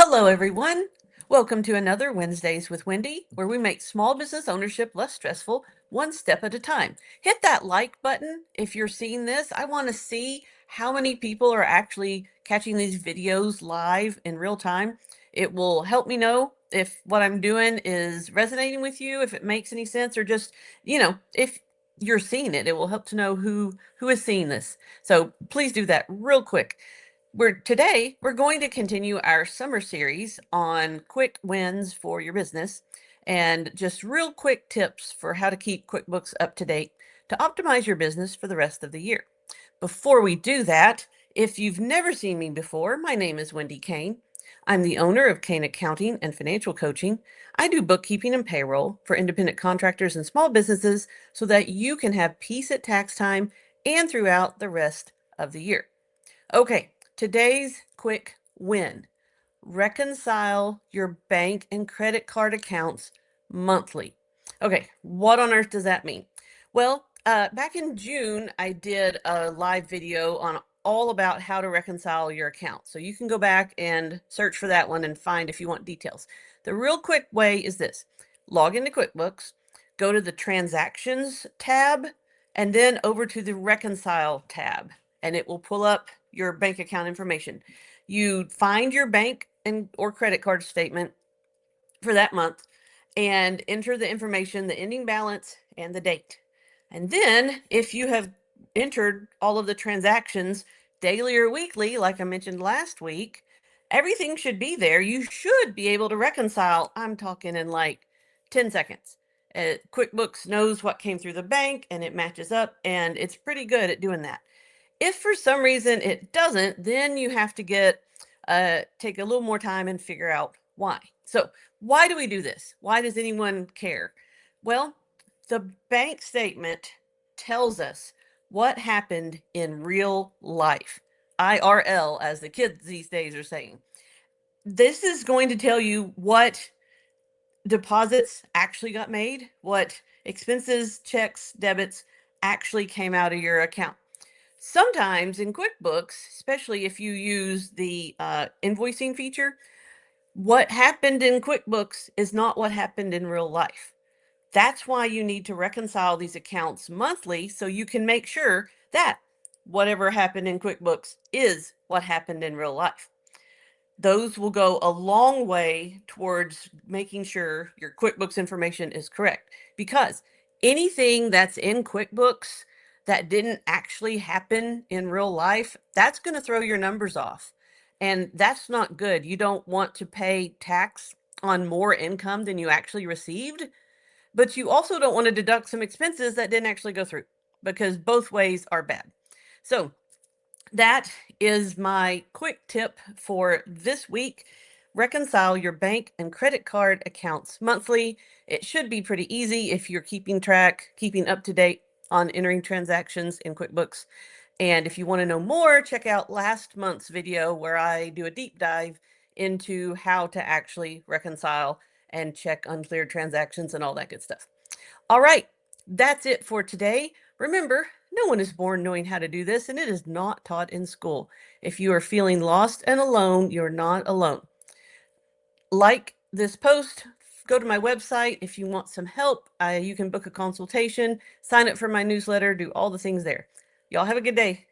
Hello, everyone. Welcome to another Wednesdays with Wendy, where we make small business ownership less stressful, one step at a time. Hit that like button if you're seeing this. I want to see how many people are actually catching these videos live in real time. It will help me know if what I'm doing is resonating with you, if it makes any sense, or just, if you're seeing it, it will help to know who is seeing this. So please do that real quick. We're going to continue our summer series on quick wins for your business and just real quick tips for how to keep QuickBooks up to date to optimize your business for the rest of the year. Before we do that, if you've never seen me before, my name is Wendy Kane. I'm the owner of Kane Accounting and Financial Coaching. I do bookkeeping and payroll for independent contractors and small businesses so that you can have peace at tax time and throughout the rest of the year. Okay, today's quick win. Reconcile your bank and credit card accounts monthly. Okay, what on earth does that mean? Well, back in June, I did a live video on all about how to reconcile your account. So you can go back and search for that one and find if you want details. The real quick way is this. Log into QuickBooks, go to the Transactions tab, and then over to the Reconcile tab, and it will pull up your bank account information. You find your bank and or credit card statement for that month and enter the information, the ending balance and the date. And then if you have entered all of the transactions daily or weekly, like I mentioned last week, everything should be there. You should be able to reconcile. I'm talking in like 10 seconds. QuickBooks knows what came through the bank and it matches up, and it's pretty good at doing that. If for some reason it doesn't, then you have to take a little more time and figure out why. So why do we do this? Why does anyone care? Well, the bank statement tells us what happened in real life. IRL, as the kids these days are saying. This is going to tell you what deposits actually got made, what expenses, checks, debits actually came out of your account. Sometimes in QuickBooks, especially if you use the invoicing feature, what happened in QuickBooks is not what happened in real life. That's why you need to reconcile these accounts monthly so you can make sure that whatever happened in QuickBooks is what happened in real life. Those will go a long way towards making sure your QuickBooks information is correct, because anything that's in QuickBooks that didn't actually happen in real life, that's going to throw your numbers off. And that's not good. You don't want to pay tax on more income than you actually received, but you also don't want to deduct some expenses that didn't actually go through, because both ways are bad. So that is my quick tip for this week. Reconcile your bank and credit card accounts monthly. It should be pretty easy if you're keeping up to date on entering transactions in QuickBooks. And if you want to know more, check out last month's video where I do a deep dive into how to actually reconcile and check uncleared transactions and all that good stuff. All right, that's it for today. Remember, no one is born knowing how to do this, and it is not taught in school. If you are feeling lost and alone, you're not alone. Like this post, go to my website. If you want some help, you can book a consultation, sign up for my newsletter, do all the things there. Y'all have a good day.